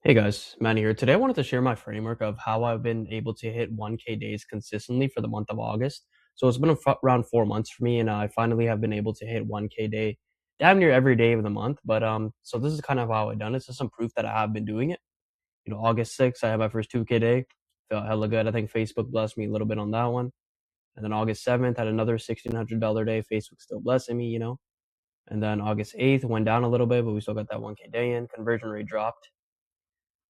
Hey guys, Manny here. Today I wanted to share my framework of how I've been able to hit 1K days consistently for the month of August. So it's been around 4 months for me, and I finally have been able to hit 1K day damn near every day of the month. So this is kind of how I done it. It's just some proof that I have been doing it. August 6th, I had my first 2K day. Felt hella good. I think Facebook blessed me a little bit on that one. And then August 7th, had another $1,600 day. Facebook still blessing me. And then August 8th went down a little bit, but we still got that 1K day in. Conversion rate dropped,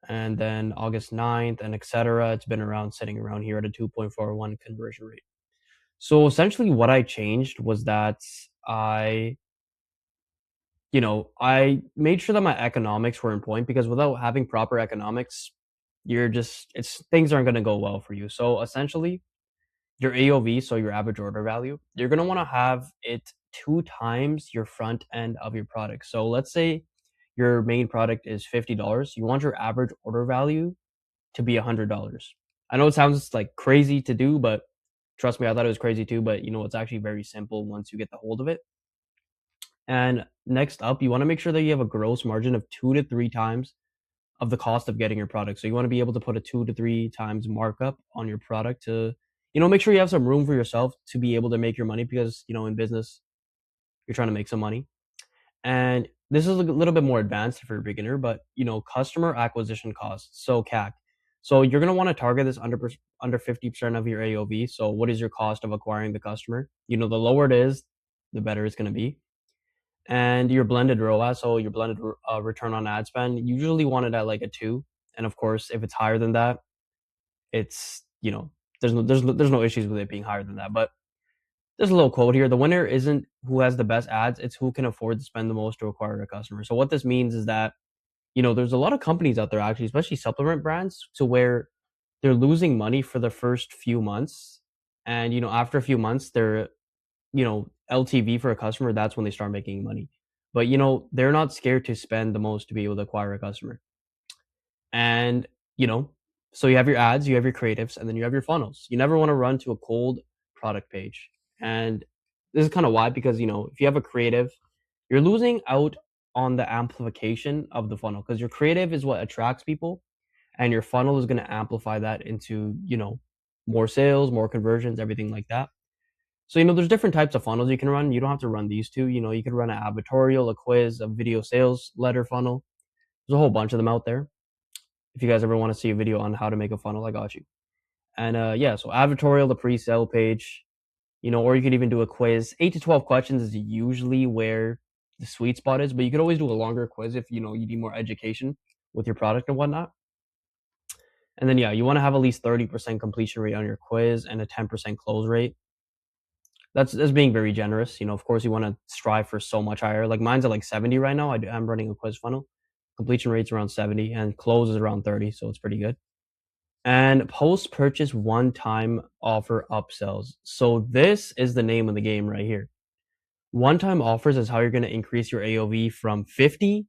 and then August 9th and etc. It's been around sitting around here at a 2.41 conversion rate. So essentially what I changed was that I I made sure that my economics were in point, because without having proper economics, you're just it's things aren't going to go well for you. So essentially your AOV, so your average order value, you're going to want to have it two times your front end of your product. So let's say your main product is $50. You want your average order value to be $100. I know it sounds like crazy to do, but trust me, I thought it was crazy too. But it's actually very simple once you get the hold of it. And next up, you want to make sure that you have a gross margin of 2 to 3 times of the cost of getting your product. So you want to be able to put a 2 to 3 times markup on your product to, make sure you have some room for yourself to be able to make your money, because, in business, you're trying to make some money. And this is a little bit more advanced for a beginner, but customer acquisition costs, so CAC. So you're gonna want to target this under 50% of your AOV. So what is your cost of acquiring the customer? The lower it is, the better it's gonna be. And your blended ROAS, so your blended return on ad spend, you usually want it at like a 2. And of course, if it's higher than that, it's there's no issues with it being higher than that. But there's a little quote here: the winner isn't who has the best ads, it's who can afford to spend the most to acquire a customer. So what this means is that, there's a lot of companies out there, actually, especially supplement brands, to where they're losing money for the first few months. And, after a few months, they're, LTV for a customer, that's when they start making money. But, they're not scared to spend the most to be able to acquire a customer. And, so you have your ads, you have your creatives, and then you have your funnels. You never want to run to a cold product page. And this is kind of why, because, if you have a creative, you're losing out on the amplification of the funnel, because your creative is what attracts people, and your funnel is going to amplify that into, more sales, more conversions, everything like that. So, there's different types of funnels you can run. You don't have to run these two. You can run an advertorial, a quiz, a video sales letter funnel. There's a whole bunch of them out there. If you guys ever want to see a video on how to make a funnel, I got you. And yeah, so advertorial, the pre-sale page, or you could even do a quiz. 8 to 12 questions is usually where the sweet spot is, but you could always do a longer quiz if you need more education with your product and whatnot. And then yeah, you want to have at least 30% completion rate on your quiz and a 10% close rate. That's being very generous. Of course, you want to strive for so much higher. Like mine's at like 70 right now. I'm running a quiz funnel. Completion rate's around 70 and close is around 30, so it's pretty good. And post purchase one time offer upsells. So this is the name of the game right here. One time offers is how you're going to increase your AOV from 50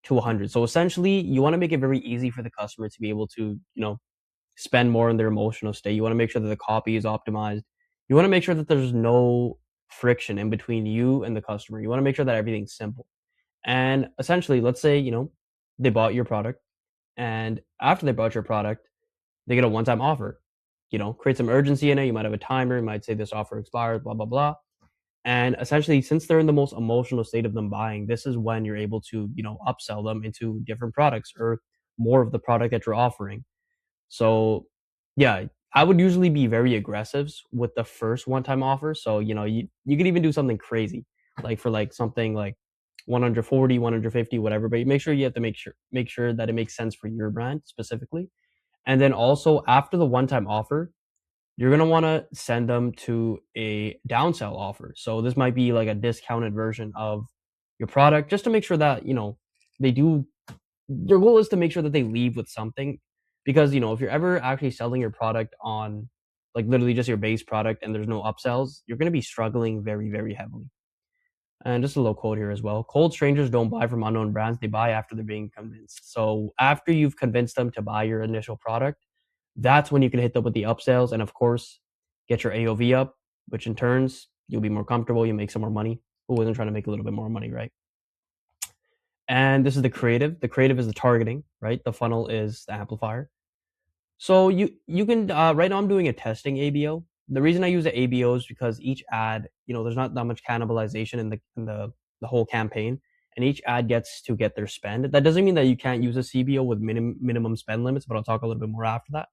to 100. So essentially, you want to make it very easy for the customer to be able to, spend more in their emotional state. You want to make sure that the copy is optimized. You want to make sure that there's no friction in between you and the customer. You want to make sure that everything's simple. And essentially, let's say, they bought your product, and after they bought your product, they get a one-time offer. Create some urgency in it. You might have a timer. You might say this offer expires, blah, blah, blah. And essentially, since they're in the most emotional state of them buying, this is when you're able to, upsell them into different products or more of the product that you're offering. So yeah, I would usually be very aggressive with the first one-time offer. So, you could even do something crazy, like for like something like 140, 150, whatever. But you make sure you have to make sure that it makes sense for your brand specifically. And then also after the one-time offer, you're gonna want to send them to a downsell offer. So this might be like a discounted version of your product, just to make sure that they do. Your goal is to make sure that they leave with something, because if you're ever actually selling your product on like literally just your base product and there's no upsells, you're gonna be struggling very, very heavily. And just a little quote here as well: cold strangers don't buy from unknown brands, they buy after they're being convinced. So after you've convinced them to buy your initial product, that's when you can hit them with the upsells, and of course, get your AOV up, which in turns, you'll be more comfortable, you make some more money. Who wasn't trying to make a little bit more money, right? And this is the creative. The creative is the targeting, right? The funnel is the amplifier. So you can right now I'm doing a testing ABO. The reason I use the ABO is because each ad, there's not that much cannibalization in the whole campaign, and each ad gets to get their spend. That doesn't mean that you can't use a CBO with minimum spend limits, but I'll talk a little bit more after that.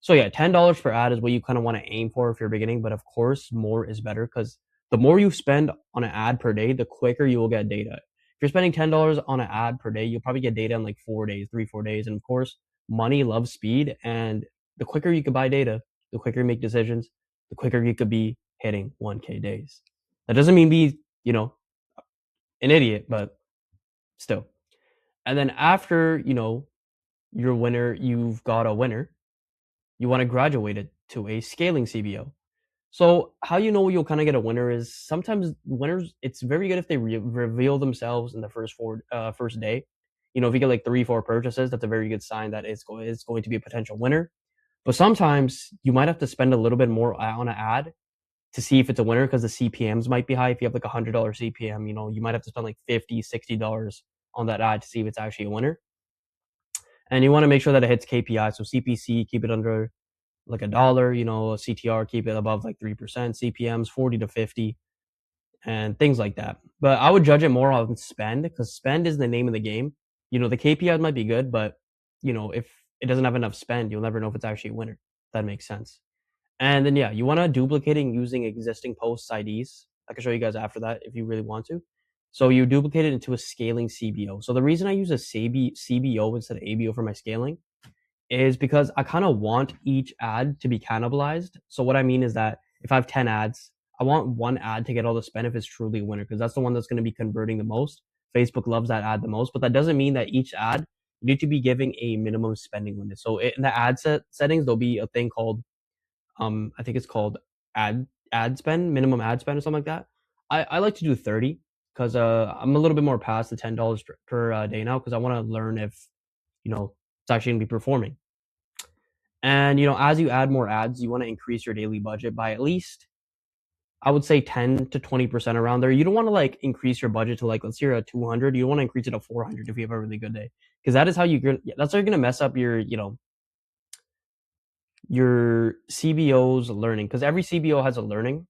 So yeah, $10 per ad is what you kind of want to aim for if you're beginning, but of course, more is better because the more you spend on an ad per day, the quicker you will get data. If you're spending $10 on an ad per day, you'll probably get data in like 4 days, 3, 4 days. And of course, money loves speed. And the quicker you can buy data, the quicker you make decisions, the quicker you could be hitting 1K days. That doesn't mean be, an idiot, but still. And then after, your winner, you've got a winner, you want to graduate it to a scaling CBO. So how you know you'll kind of get a winner is sometimes winners. It's very good if they reveal themselves in the first day. If you get like 3, 4 purchases, that's a very good sign that it's going to be a potential winner. But sometimes you might have to spend a little bit more on an ad to see if it's a winner because the CPMs might be high. If you have like $100 CPM, you might have to spend like $50, $60 on that ad to see if it's actually a winner. And you want to make sure that it hits KPI. So CPC, keep it under like $1, CTR, keep it above like 3%, CPMs 40 to 50, and things like that. But I would judge it more on spend because spend is the name of the game. The KPIs might be good, but if it doesn't have enough spend, you'll never know if it's actually a winner. That makes sense. And then yeah, you want to duplicating using existing posts IDs. I can show you guys after that if you really want to. So you duplicate it into a scaling CBO. So the reason I use a CBO instead of ABO for my scaling is because I kind of want each ad to be cannibalized. So what I mean is that if I have 10 ads, I want one ad to get all the spend if it's truly a winner, because that's the one that's going to be converting the most. Facebook loves that ad the most, but that doesn't mean that each ad you need to be giving a minimum spending limit. So in the ad settings, there'll be a thing called, I think it's called ad spend, minimum ad spend or something like that. I like to do 30 because I'm a little bit more past the $10 per day now because I want to learn if it's actually going to be performing. And as you add more ads, you want to increase your daily budget by at least, I would say 10 to 20% around there. You don't want to like increase your budget to like, let's say you're at 200. You want to increase it to 400 if you have a really good day, because that's how you're gonna mess up your CBO's learning, because every CBO has a learning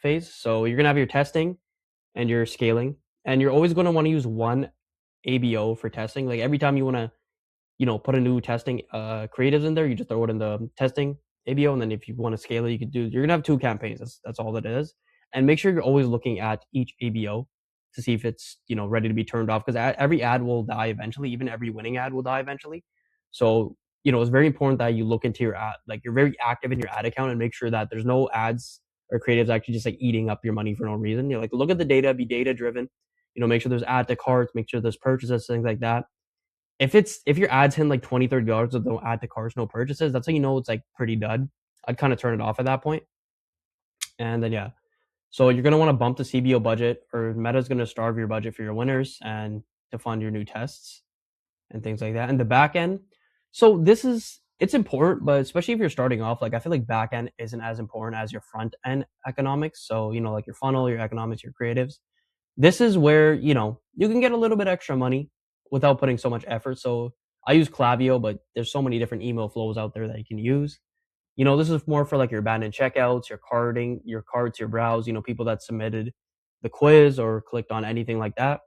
phase. So you're gonna have your testing and your scaling, and you're always going to want to use one ABO for testing. Like every time you want to put a new testing creatives in there, you just throw it in the testing ABO, and then if you want to scale it, you're gonna have 2 campaigns. That's all that it is. And make sure you're always looking at each ABO to see if it's ready to be turned off, because every ad will die eventually. Even every winning ad will die eventually. So it's very important that you look into your ad, like you're very active in your ad account, and make sure that there's no ads or creatives actually just like eating up your money for no reason. Like look at the data, be data driven. Make sure there's add to carts, make sure there's purchases, things like that. If your ads hitting like $20, $30 with no add to carts, no purchases, that's how it's like pretty dud. I'd kind of turn it off at that point. And then yeah, so you're gonna want to bump the CBO budget, or Meta's gonna starve your budget for your winners and to fund your new tests and things like that. And the back end, so it's important, but especially if you're starting off, like I feel like back end isn't as important as your front end economics. So like your funnel, your economics, your creatives. This is where you can get a little bit extra money without putting so much effort. So I use Klaviyo, but there's so many different email flows out there that you can use. This is more for like your abandoned checkouts, your carding, your carts, your browse. People that submitted the quiz or clicked on anything like that.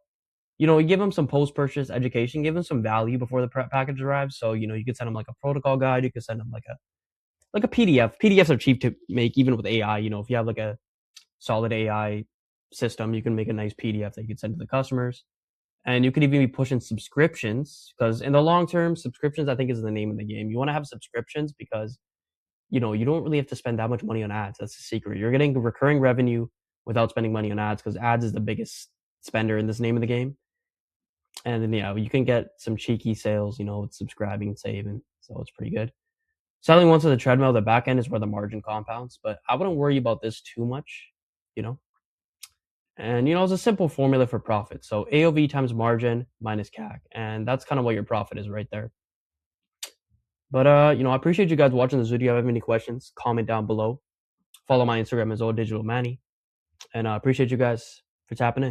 You give them some post-purchase education, give them some value before the package arrives. So you could send them like a protocol guide. You could send them like a PDF. PDFs are cheap to make, even with AI. If you have like a solid AI system, you can make a nice PDF that you can send to the customers. And you could even be pushing subscriptions, because in the long term, subscriptions, I think, is the name of the game. You want to have subscriptions because you don't really have to spend that much money on ads. That's the secret. You're getting recurring revenue without spending money on ads, because ads is the biggest spender in this name of the game. And then yeah, you can get some cheeky sales, with subscribing and saving. So it's pretty good. Selling once on the treadmill, the back end is where the margin compounds, but I wouldn't worry about this too much, And it's a simple formula for profit. So AOV times margin minus CAC, and that's kind of what your profit is right there. But I appreciate you guys watching this video. If you have any questions, comment down below. Follow my Instagram as OldDigitalManny, and I appreciate you guys for tapping in.